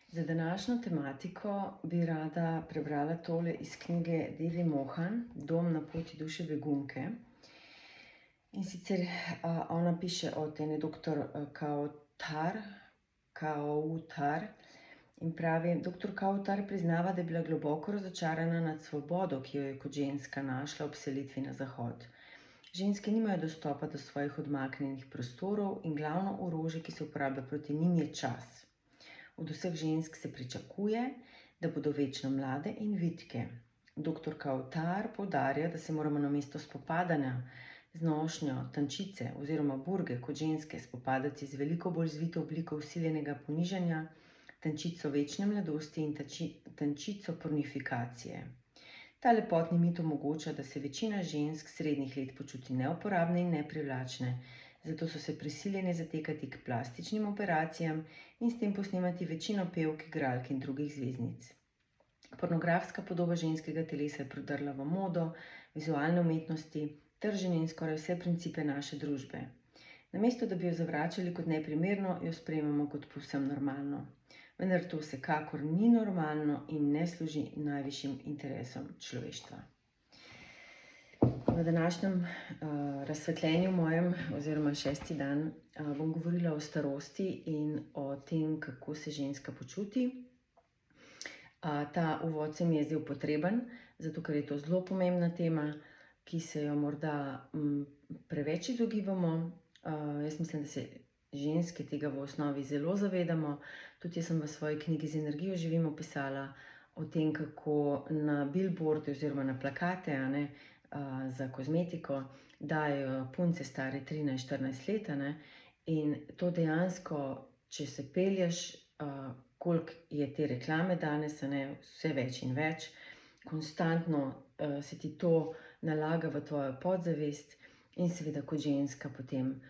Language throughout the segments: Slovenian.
Za današnjo tematiko bi rada prebrala tole iz knjige Devi Mohan, Dom na poti duše begunke. In sicer ona piše od ene doktor Kautar in pravi: Doktor Kautar priznava, da je bila globoko razočarana nad svobodo, ki jo je kot ženska našla ob selitvi na Zahod. Ženske nimajo dostopa do svojih odmaknjenih prostorov in glavno orožje, ki se uporablja proti njim, je čas. Od vseh žensk se pričakuje, da bodo večno mlade in vitke. Dr. Kautar poudarja, da se moramo namesto spopadanja z nošnjo tančice oziroma burge kot ženske spopadati z veliko bolj zvito obliko vsiljenega ponižanja, tančico večne mladosti in tančico pornifikacije. Ta lepotni mit omogoča, da se večina žensk srednjih let počuti neuporabne in neprivlačne, zato so se prisiljene zatekati k plastičnim operacijam in s tem posnemati večino pevk, igralk in drugih zvezdnic. Pornografska podoba ženskega telesa je prodrla v modo, vizualne umetnosti, trženje in skoraj vse principe naše družbe. Namesto da bi jo zavračali kot neprimerno, jo sprejemamo kot povsem normalno. Vendar to vsekakor ni normalno in ne služi najvišjim interesom človeštva. V današnjem razsvetljenju mojem, oziroma 6. dan, bom govorila o starosti in o tem, kako se ženska počuti. Ta uvod se mi je zdel potreben, zato ker je to zelo pomembna tema, ki se jo morda preveč izogibamo. Jaz mislim, da se ženske tega v osnovi zelo zavedamo. Tudi jaz sem v svoji knjigi Z energijo živim opisala o tem, kako na billboarde oziroma na plakate, za kozmetiko dajo punce stare 13-14 let, in to dejansko, če se pelješ, koliko je te reklame danes, vse več in več, konstantno se ti to nalaga v tvojo podzavest in seveda kot ženska potem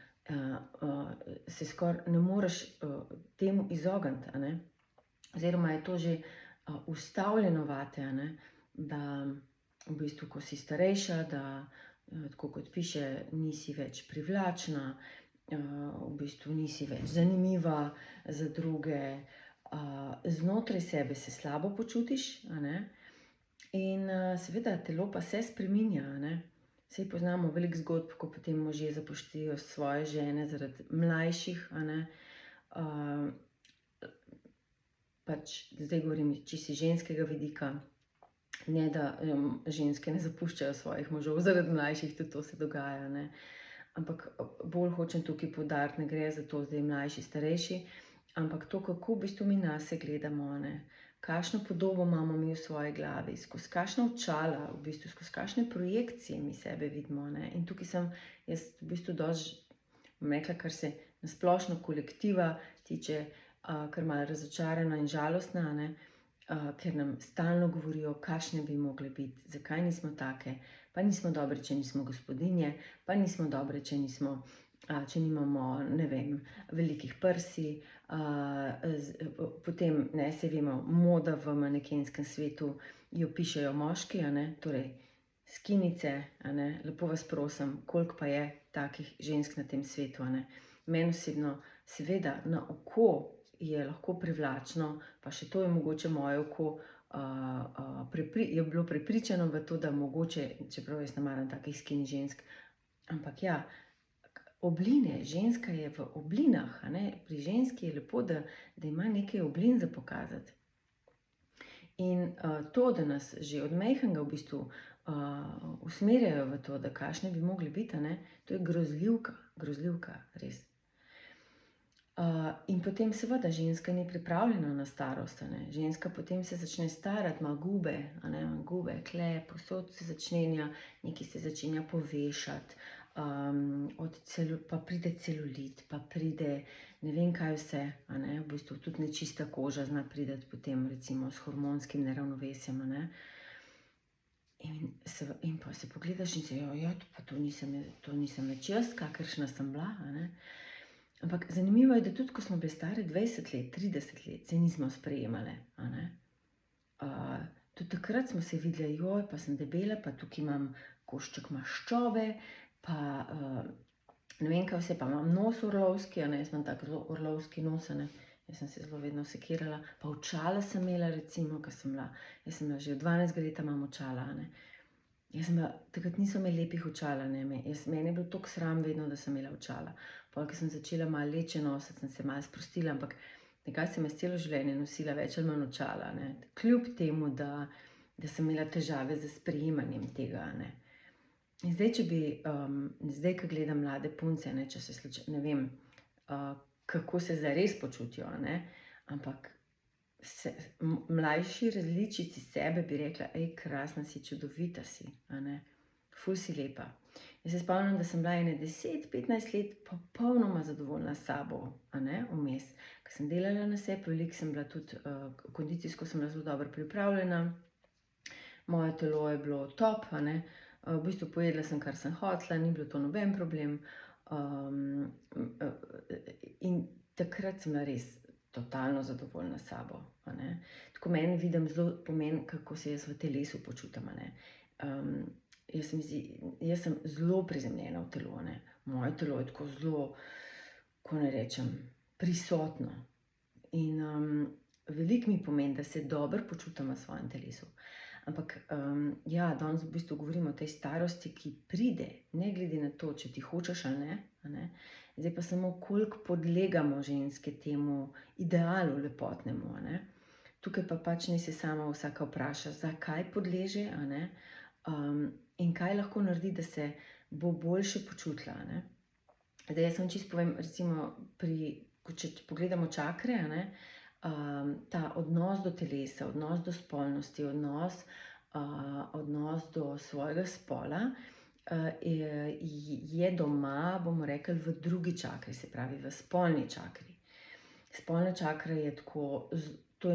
se skoraj ne moreš temu izogniti, oziroma je to že ustavljeno vate, da v bistvu, ko si starejša, da tako kot piše, nisi več privlačna, v bistvu nisi več zanimiva za druge, znotraj sebe se slabo počutiš, in seveda telo pa se spreminja, Saj poznamo veliko zgodb, ko potem možje zapustijo svoje žene zaradi mlajših, pač zdaj govorim čisto iz ženskega vidika, ne da ženske ne zapuščajo svojih možov zaradi mlajših, tudi to se dogaja, Ampak bolj hočem tukaj poudariti, ne gre za to zdaj mlajši, starejši, ampak to, kako v bistvu mi nase gledamo, kakšno podobo imamo mi v svoji glavi, skozi kakšna očala, v bistvu skozi kakšne projekcije mi sebe vidimo, In tukaj sem jaz v bistvu dosti, bom rekla, kar se na splošno kolektiva tiče, kar malo razočarana in žalostna, ker nam stalno govorijo, kakšne bi mogle biti, zakaj nismo take, pa nismo dobre, če nismo gospodinje, pa nismo dobre, če nimamo, ne vem, velikih prsi, potem, se vemo, moda v manekenskem svetu jo pišejo moški, torej skinice, lepo vas prosim, koliko pa je takih žensk na tem svetu, Meni osebno, seveda, na oko je lahko privlačno, pa še to je mogoče moje oko, je bilo prepričano v to, da mogoče, čeprav jaz ne maram takih skinny žensk, ampak ja, obline, ženska je v oblinah, pri ženski je lepo, da ima nekaj oblin za pokazati. In to, da nas že od majhnega v bistvu usmerjajo v to, da kakšne bi mogli biti, to je grozljivka, res. In potem seveda ženska ni pripravljena na starost, Ženska potem se začne starati, ima gube, povsod se začenja, nekaj se začenja povešati, pa pride celulit, pa pride ne vem kaj vse, v bistvu tudi nečista koža zna priti potem recimo s hormonskim neravnovesjem, In pa se pogledaš in se, pa to nisem več jaz, kakršna sem bila, Ampak zanimivo je, da tudi ko smo bile stare 20 let, 30 let, se nismo sprejemale, Tudi takrat smo se videli, pa sem debela, pa tukaj imam košček maščobe, pa ne vem kaj vse, pa imam nos orlovski, jaz imam tako zelo orlovski nos, Jaz sem se zelo vedno sekirala, pa očala sem imela, recimo, jaz sem bila že od 12 leta imam očala, ne. Takrat niso imeli lepih očal, ne, meni je bilo toliko sram vedno, da sem imela očala. Pol, ko sem začela malo leče nositi, sem se malo sprostila, ampak nekaj sem jaz celo življenje nosila več ali manj očala, ne. Kljub temu, da sem imela težave z sprejemanjem tega, ne. In zdaj, ko gledam mlade punce, ne, če se ne vem, kako se zares počutijo, ne, ampak mlajši različici sebe bi rekla, krasna si, čudovita si, a ne, ful si lepa. Jaz se spomnim, da sem bila ene 10-15 let popolnoma zadovoljna s sabo, a ne, vmes. Ko sem delala na sebi, veliko sem bila tudi, kondicijsko sem bila zelo dobro pripravljena, moje telo je bilo top, a ne, v bistvu pojedla sem, kar sem hotela, ni bilo to noben problem, in takrat sem bila res totalno zadovoljna s sabo, a ne. Tako meni vidim zelo pomeni, kako se jaz v telesu počutim, a ne. Jaz sem zelo prizemljena v telo, ne. Moje telo je tako zelo, kako naj rečem, prisotno. In veliko mi pomeni, da se dobro počutim v svojem telesu. Ampak ja, danes v bistvu govorimo o tej starosti, ki pride, ne glede na to, če ti hočeš ali ne, a ne. Zdaj pa samo, koliko podlegamo ženske temu idealu lepotnemu, a ne. Tukaj pa pač naj se sama vsaka vpraša, zakaj podleže, a ne, in kaj lahko naredi, da se bo boljše počutila, a ne. Zdaj, jaz vam čisto povem, recimo, če pogledamo čakre, a ne, ta odnos do telesa, odnos do spolnosti, odnos do svojega spola, je doma, bomo rekli, v drugi čakri, se pravi v spolni čakri. Spolna čakra je tako, to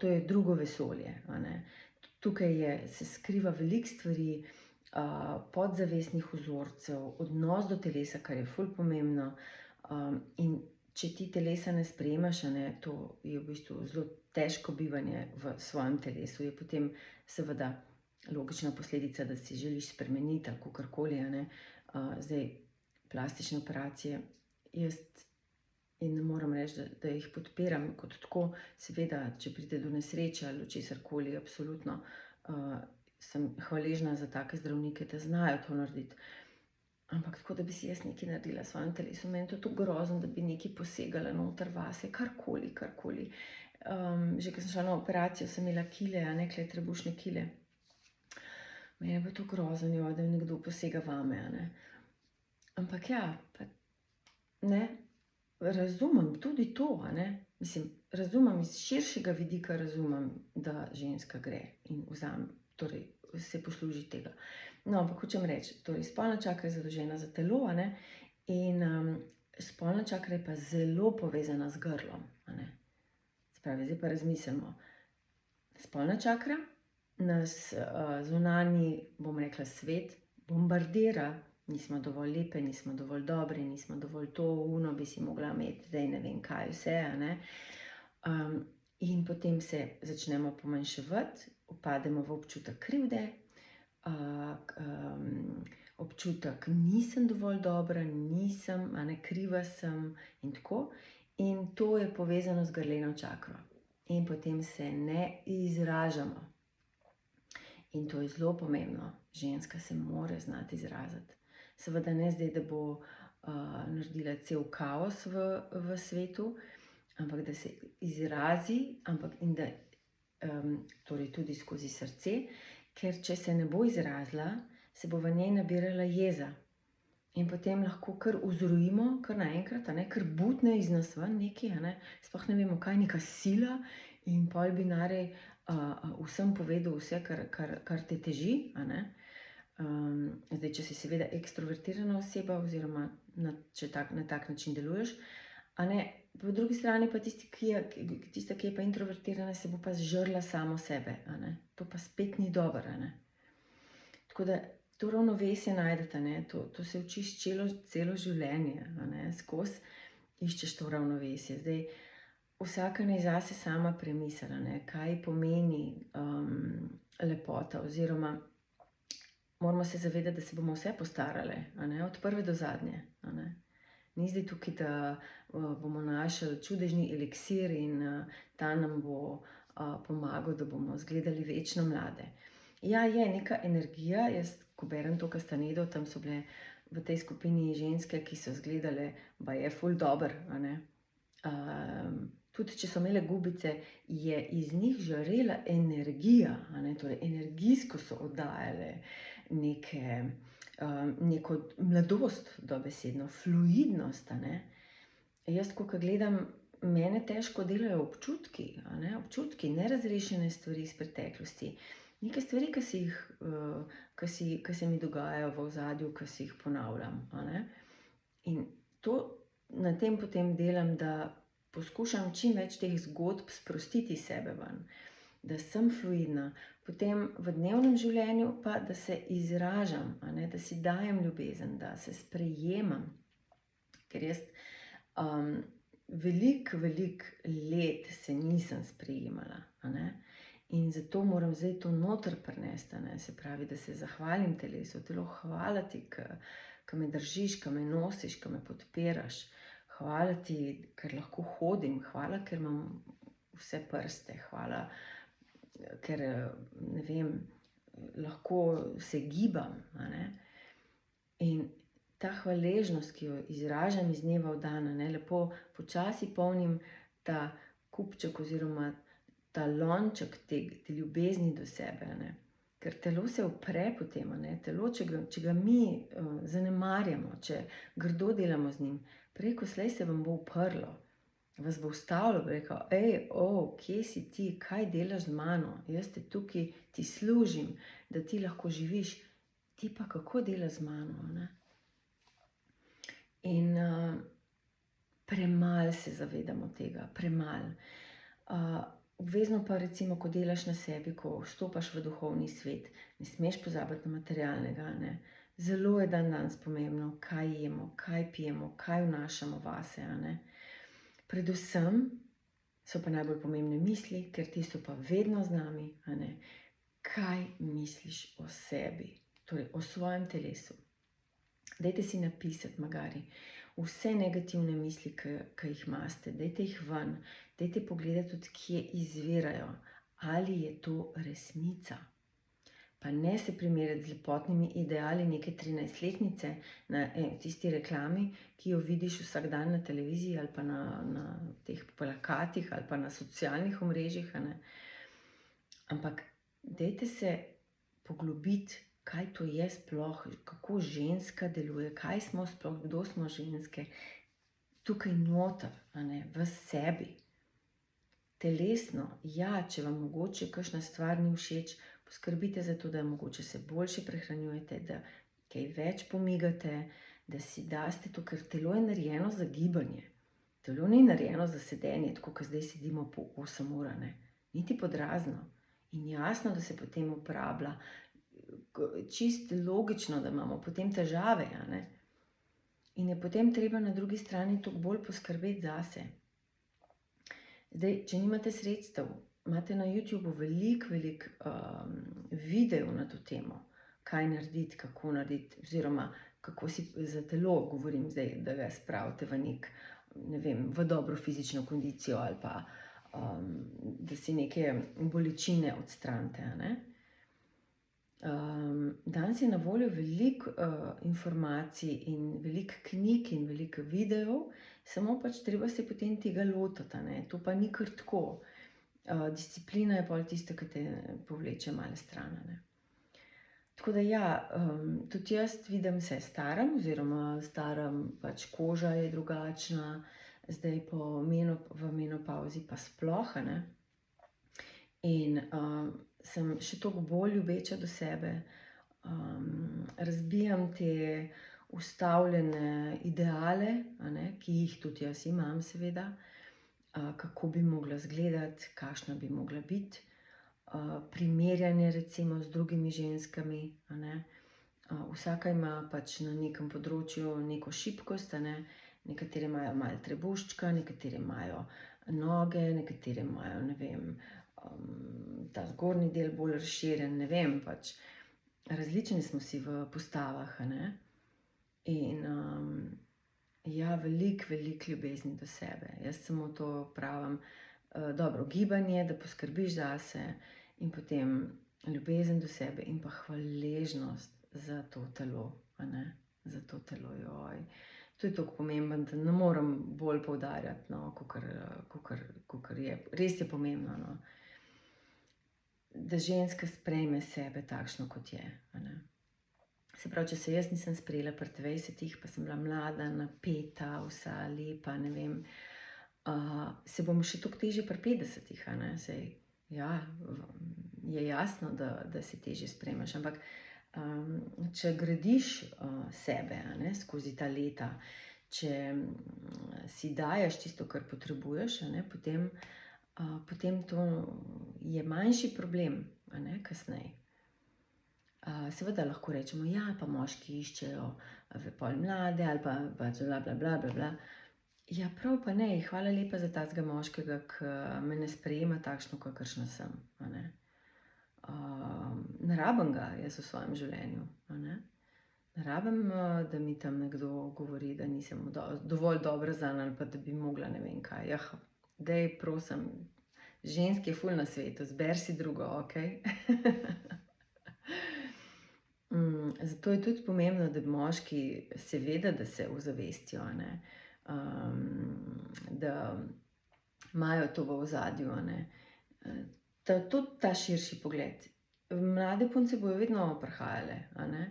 je drugo vesolje, a ne. Tukaj se skriva veliko stvari, podzavestnih vzorcev, odnos do telesa, kar je ful pomembno, in če ti telesa ne sprejemaš, a ne, to je v bistvu zelo težko bivanje v svojem telesu, je potem seveda logična posledica, da si želiš spremeniti ali kakorkoli, a ne. Zdaj, plastične operacije, jaz in moram reči, da jih podpiram kot tako, seveda, če pride do nesreče ali do česarkoli, absolutno sem hvaležna za take zdravnike, da znajo to narediti. Ampak tako, da bi si jaz nekaj naredila v svojem telesu, meni je to grozno, da bi nekaj posegala noter vase, karkoli. Že ko sem šla na operacijo, sem imela kile, a ne, trebušne kile. Meni je bilo to grozno, da nekdo posega vame, a ne. Ampak ja, ne, razumem tudi to, a ne. Mislim, razumem iz širšega vidika, razumem, da ženska gre in vzame, torej se posluži tega. No, ampak hočem reči, torej spolna čakra je zadolžena za telo, a ne, in spolna čakra je pa zelo povezana z grlom, a ne. Se pravi, zdaj pa razmislimo. Spolna čakra nas zunanji, bom rekla, svet bombardira, nismo dovolj lepe, nismo dovolj dobre, nismo dovolj to, ono bi si mogla imeti, zdaj ne vem kaj vse, a ne. In potem se začnemo pomanjševati, upademo v občutek krivde, občutek nisem dovolj dobra, nisem, a ne, kriva sem in tako. In to je povezano z grleno čakro. In potem se ne izražamo. In to je zelo pomembno. Ženska se mora znati izraziti. Seveda ne zdaj, da bo naredila cel kaos v svetu, ampak da se izrazi, in da torej tudi skozi srce, ker če se ne bo izrazila, se bo v njej nabirala jeza. In potem lahko kar vzrojimo, kar naenkrat, a ne, kar butne iz nas ven nekaj, a ne, sploh ne vemo kaj, neka sila, in pol bi narej vsem povedal vse, kar te teži, a ne. Zdaj, če si seveda ekstrovertirana oseba, oziroma če na tak način deluješ, a ne, po drugi strani pa tista, ki je pa introvertirana, se bo pa zžrla samo sebe, a ne. To pa spet ni dobro, a ne. Tako da to ravnovesje najdete, ne, to se učiš celo življenje, a ne, skozi iščeš to ravnovesje. Zdaj, vsaka naj zase sama premisli, a ne, kaj pomeni lepota, oziroma moramo se zavedati, da se bomo vse postarale, a ne, od prve do zadnje, a ne. Ni zdaj tukaj, da bomo našli čudežni eliksir in ta nam bo pomagal, da bomo izgledali večno mlade. Ja, je neka energija, jaz, ko berem to Castanedo, tam so bile v tej skupini ženske, ki so izgledale, je ful dober, a ne. Tudi če so imele gubice, je iz njih žarela energija, a ne, torej energijsko so oddajale neko mladost, dobesedno, fluidnost, a ne. Jaz, ko gledam, mene težko delajo občutki, a ne, občutki, nerazrešene stvari iz preteklosti. Neke stvari, ki se mi dogajajo v ozadju, ki si jih ponavljam, a ne. In to na tem potem delam, da poskušam čim več teh zgodb sprostiti sebe ven, da sem fluidna, potem v dnevnem življenju pa, da se izražam, a ne, da si dajem ljubezen, da se sprejemam, ker jaz veliko let se nisem sprejemala, a ne. In zato moram zdaj to noter prinesti, ne, se pravi, da se zahvalim telesu, telo, hvala ti, ki me držiš, ki me nosiš, ki me podpiraš, hvala ti, ker lahko hodim, hvala, ker imam vse prste, hvala, ker, ne vem, lahko se gibam, a ne. In ta hvaležnost, ki jo izražam iz dneva v dan, ne, lepo počasi polnim ta kupček oziroma ta lonček te ljubezni do sebe, ne. Ker telo se upre potem, ne. Telo, če ga mi zanemarjamo, če grdo delamo z njim, prej ko slej se vam bo uprlo, vas bo ustavilo, bo rekel, kje si ti, kaj delaš z mano, jaz te tukaj ti služim, da ti lahko živiš, ti pa kako delaš z mano, ne. In premalo se zavedamo tega, premalo. Obvezno pa recimo, ko delaš na sebi, ko vstopaš v duhovni svet, ne smeš pozabiti na materialnega, ne. Zelo je danes pomembno, kaj jemo, kaj pijemo, kaj vnašamo vase, a ne. Predvsem so pa najbolj pomembne misli, ker ti so pa vedno z nami, a ne. Kaj misliš o sebi, torej o svojem telesu. Dajte si napisati magari vse negativne misli, ki jih imate, dajte jih ven, dajte pogledati tudi, kje izvirajo, ali je to resnica. Pa ne se primerjati z lepotnimi ideali neke 13-letnice na tisti reklami, ki jo vidiš vsak dan na televiziji ali pa na teh plakatih ali pa na socialnih omrežjih, a ne. Ampak dajte se poglobiti, kaj to je sploh, kako ženska deluje, kaj smo sploh, kdo smo ženske, tukaj noter, a ne, v sebi. Telesno, ja, če vam mogoče kakšna stvar ni všeč, poskrbite za to, da mogoče se boljše prehranjujete, da kaj več pomigate, da si daste to, ker telo je narejeno za gibanje. Telo ni narejeno za sedenje, tako kot zdaj sedimo po 8 ur, ne. Niti pod razno. In jasno, da se potem uporablja, čist logično, da imamo potem težave, a ne. In je potem treba na drugi strani toliko bolj poskrbeti zase. Zdaj, če nimate sredstev, imate na YouTubeu veliko videov na to temo, kaj narediti, kako narediti, oziroma kako si za telo, govorim zdaj, da ga spravite v ne vem, v dobro fizično kondicijo ali pa, da si neke bolečine odstranite, a ne. Danes je na voljo veliko informacij in veliko knjig in veliko videov, samo pač treba se potem tega lotiti, ne. To pa ni kar tako. Disciplina je pol tista, ki te povleče malo stran, ne. Tako da ja, tudi jaz vidim, se staram, oziroma pač koža je drugačna, zdaj v menopavzi pa sploh, ne. In sem še toliko bolj ljubeča do sebe, razbijam te ustavljene ideale, a ne, ki jih tudi jaz imam seveda, kako bi mogla izgledati, kakšna bi mogla biti, primerjanje recimo z drugimi ženskami, a ne. Vsaka ima pač na nekem področju neko šibkost, a ne. Nekatere imajo malo trebuščka, nekatere imajo noge, nekatere imajo, ne vem, ta zgornji del bolj razširjen, ne vem, pač različni smo si v postavah, a ne. Ja, veliko ljubezni do sebe. Jaz samo to pravim, dobro gibanje, da poskrbiš zase, in potem ljubezen do sebe in pa hvaležnost za to telo, a ne, za to telo, joj. To je tako pomembno, da ne morem bolj poudarjati, no, kakor je. Res je pomembno, no, da ženska sprejme sebe takšno, kot je, a ne. Se pravi, če se jaz nisem sprejela pri 20, pa sem bila mlada, napeta, vsa lepa, ne vem, se bom še toliko težje pri 50, a ne, sej, ja, je jasno, da se težje sprejmeš, ampak če gradiš sebe, a ne, skozi ta leta, če si daješ tisto, kar potrebuješ, a ne, potem to je manjši problem, a ne, kasneje. Seveda lahko rečemo, ja, pa moški iščejo pol mlade ali pa bla, bla, bla, bla, bla. Ja, prav pa ne, hvala lepa za tazga moškega, ki me ne sprejema takšno, kakršna sem, a ne. Ne rabim ga jaz v svojem življenju, a ne. Ne rabim, da mi tam nekdo govori, da nisem dovolj dobra zanj ali pa da bi mogla ne vem kaj. Jah, daj, prosim, žensk je ful na svetu, zber si drugo, okej? Zato je tudi pomembno, da moški seveda, da se ozavestijo, a ne, da imajo to v ozadju, a ne. Tudi ta širši pogled. Mlade punce bojo vedno prihajale, a ne.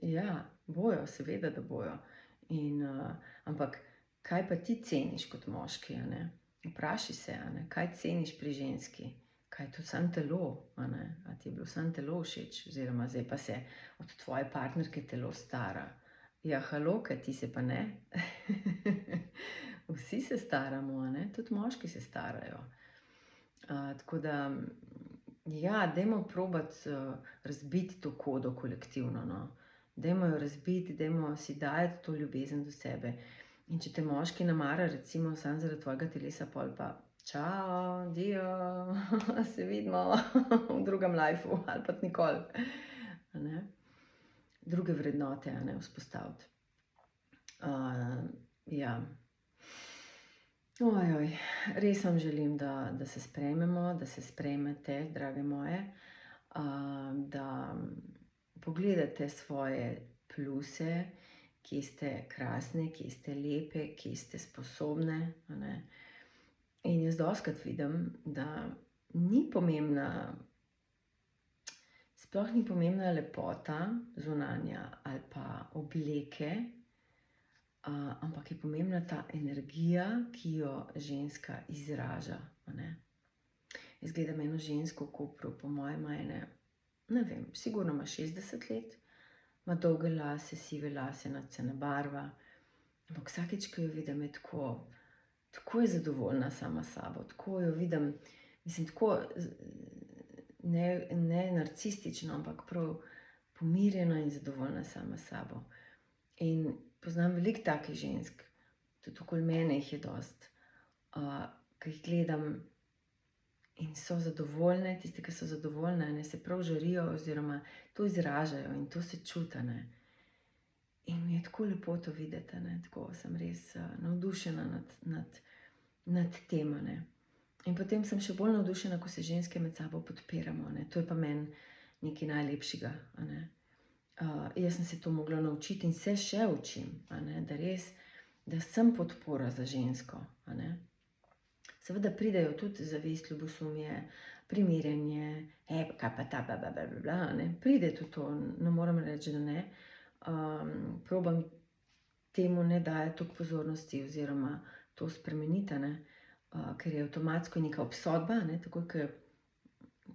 Ja, bojo, seveda, da bojo. Ampak kaj pa ti ceniš kot moški, a ne? Vprašaj se, a ne, kaj ceniš pri ženski? Kaj je to samo telo, a ne? A ti je bilo samo telo všeč? Oziroma, zdaj pa se od tvoje partnerke telo stara. Ja, halo, kaj ti se pa ne? Vsi se staramo, a ne? Tudi moški se starajo. Tako da, ja, dajmo probati razbiti to kodo kolektivno, no. Dajmo jo razbiti, dajmo si dajati to ljubezen do sebe. In če te moški ne mara, recimo, samo zaradi tvojega telesa, pol pa čao, dio, se vidimo v drugem lifeu ali pa nikoli, a ne. Druge vrednote, a ne, vzpostaviti. Ja. Ojoj, res vam želim, da se sprejmemo, da se sprejmete, drage moje, da pogledate svoje pluse, kje ste krasne, kje ste lepe, kje ste sposobne, a ne. In jaz dostikrat vidim, da ni pomembna, sploh ni pomembna lepota zunanja ali pa obleke, ampak je pomembna ta energija, ki jo ženska izraža, a ne. Jaz gledam eno žensko v Kopru, po mojem ima ene, ne vem, sigurno ima 60 let, ima dolge lase, sive lase, nadse barva, ampak vsakič, ko jo vidim, je tako je zadovoljna sama s sabo, tako jo vidim, mislim, tako ne narcistično, ampak prav pomirjena in zadovoljna sama s sabo. In poznam veliko takih žensk, tudi okoli mene jih je dosti, ki jih gledam in so zadovoljne, tiste, ki so zadovoljne, ne, se prav žarijo oziroma to izražajo in to se čuti, ne. In mi je tako lepo to videti, ne, tako sem res navdušena nad tem, ne. In potem sem še bolj navdušena, ko se ženske med sabo podpiramo, ne, to je pa meni nekaj najlepšega, a ne. Jaz sem se to mogla naučiti in se še učim, a ne, da res, da sem podpora za žensko, a ne. Seveda pridejo tudi zavist, ljubosumje, primerjanje, kaj pa ta, bla, bla, bla, bla, bla, ne. Pride tudi to, ne morem reči, da ne. Probam temu ne dajati toliko pozornosti oziroma to spremeniti, ne, ker je avtomatsko neka obsodba, ne, takoj, ker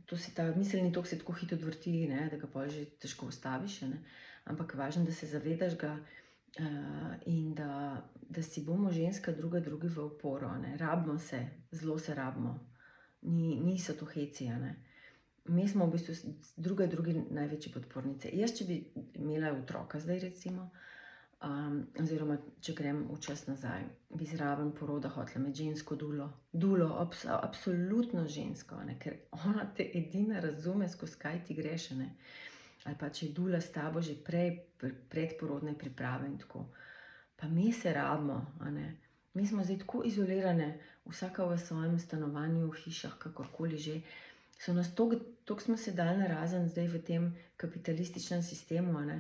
to se ta miselni tok se tako hitro odvrti, ne, da ga pol že težko ustaviš, a ne. Ampak važno, da se zavedaš ga, in da si bomo ženska drugi v oporo, a ne. Rabimo se, zelo se rabimo. Niso to heci, a ne. Mi smo v bistvu drugi največji podpornice. Jaz, če bi imela otroka zdaj recimo, oziroma če grem v čas nazaj, bi zraven poroda hotela imeti žensko dulo, absolutno žensko, a ne, ker ona te edina razume, skozi kaj ti greš, a ne. Ali pa če je dula s tabo že prej predporodne priprave in tako. Pa mi se rabimo, a ne. Mi smo zdaj tako izolirane, vsaka v svojem stanovanju, v hišah, kakorkoli že. So nas toliko smo se dali narazen zdaj v tem kapitalističnem sistemu, a ne,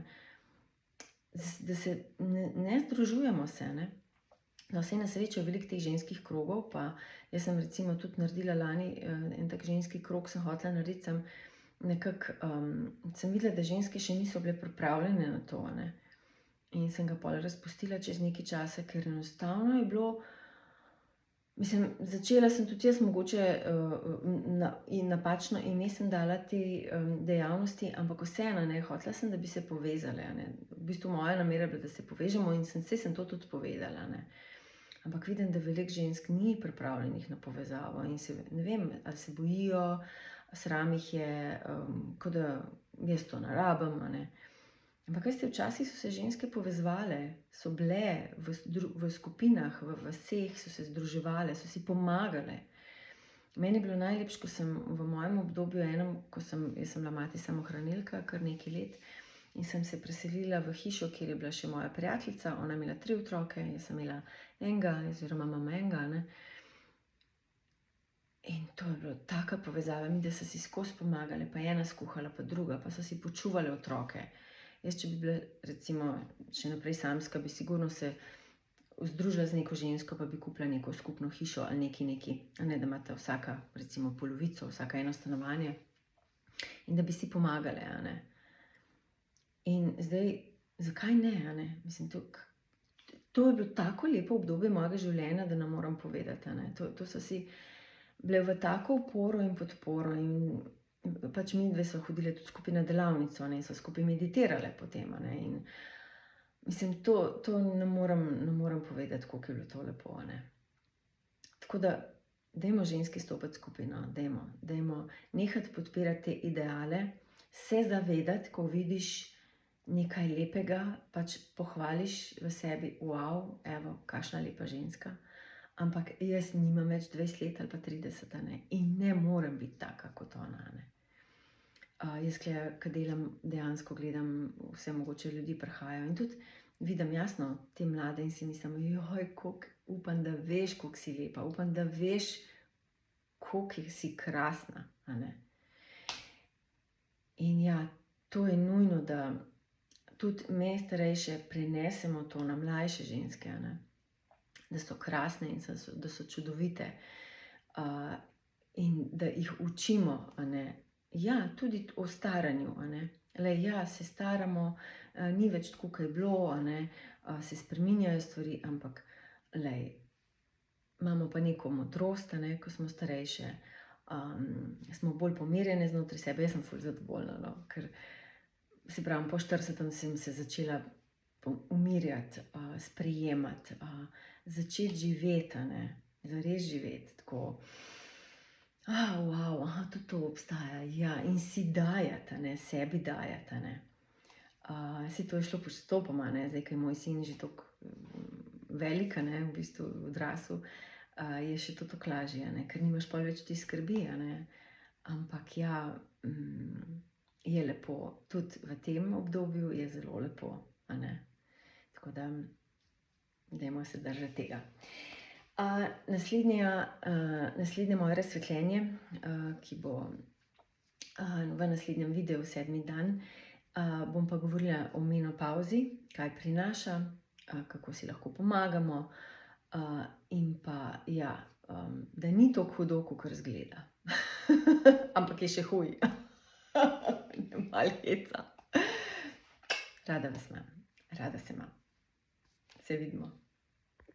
da se ne združujemo se, ne. No, vse na srečo je veliko teh ženskih krogov, pa jaz sem recimo tudi naredila lani en tak ženski krog, sem hotela narediti, sem nekako, sem videla, da ženske še niso bile pripravljene na to, ne. In sem ga pol razpustila čez nekaj časa, ker enostavno je bilo, mislim, začela sem tudi jaz mogoče in napačno ime sem dala te dejavnosti, ampak vseeno, ne, hotela sem, da bi se povezale, ne. V bistvu moja namera je bila, da se povežemo in sem to tudi povedala, ne. Ampak vidim, da veliko žensk ni pripravljenih na povezavo in se, ne vem, ali se bojijo, sram jih je, kot da jaz to ne rabim, a ne. Ampak veste, včasih so se ženske povezovale, so bile v skupinah, v vaseh, so se združevale, so si pomagale. Meni je bilo najlepše, ko sem v mojem obdobju enem, jaz sem bila mati samohranilka kar nekaj let in sem se preselila v hišo, kjer je bila še moja prijateljica, ona je imela 3 otroke, jaz sem imela enega, oziroma imam enega, ne. In to je bilo taka povezava, mi da so si skozi pomagale, pa ena skuhala, pa druga, pa so si počuvale otroke. Jaz, če bi bila recimo še naprej samska, bi sigurno se združila z neko žensko, pa bi kupila neko skupno hišo ali neki, a ne, da imate vsaka recimo polovico, vsaka eno stanovanje in da bi si pomagale, a ne. In zdaj, zakaj ne, a ne? Mislim, to je bilo tako lepo obdobje mojega življenja, da ne moram povedati, a ne. To so si bile v tako oporo in podporo in pač midve so hodile tudi skupaj na delavnico, ne, in so skupaj meditirale potem, a ne, in mislim, to ne morem povedati, koliko je bilo to lepo, a ne. Tako da, dajmo ženski stopiti skupaj, no, dajmo nehati podpirati te ideale, se zavedati, ko vidiš nekaj lepega, pač pohvališ v sebi, wow, evo, kakšna lepa ženska, ampak jaz nimam več 20 let ali pa 30, a ne, in ne morem biti taka kot ona, a ne. Jaz ko delam, dejansko gledam vse mogoče ljudi prihajajo in tudi vidim jasno te mlade in si mislim, joj, upam, da veš, koliko si lepa, upam, da veš, koliko si krasna, a ne. In ja, to je nujno, da tudi me starejše prenesemo to na mlajše ženske, a ne. Da so krasne in da so čudovite in da jih učimo, a ne. Ja, tudi o staranju, a ne. Glej, ja, se staramo, ni več tako, kot je bilo, a ne, se spreminjajo stvari, ampak glej, imamo pa neko modrost, a ne, ko smo starejše, smo bolj pomirjene znotraj sebe, jaz sem ful zadovoljna, no, ker se pravim, po 40 sem se začela umirjati, sprejemati, začeti živeti, a ne, zares živeti, tako, wow, tudi to obstaja, ja, in si dajati, a ne, sebi dajati, a ne. Saj to je šlo postopoma, ne, zdaj, ko je moj sin že toliko velik, a ne, v bistvu odrasel, je še to toliko lažje, a ne, ker nimaš pol več te skrbi, a ne. Ampak ja, je lepo, tudi v tem obdobju je zelo lepo, a ne. Tako da, dajmo se držati tega. Naslednje moje razsvetljenje, ki bo v naslednjem videu 7. dan, bom pa govorila o menopavzi, kaj prinaša, kako si lahko pomagamo, in pa ja, da ni tako hudo, kakor izgleda. Ampak je še huj. Malo heca. Rada vas imam, rada se imam. Se vidimo.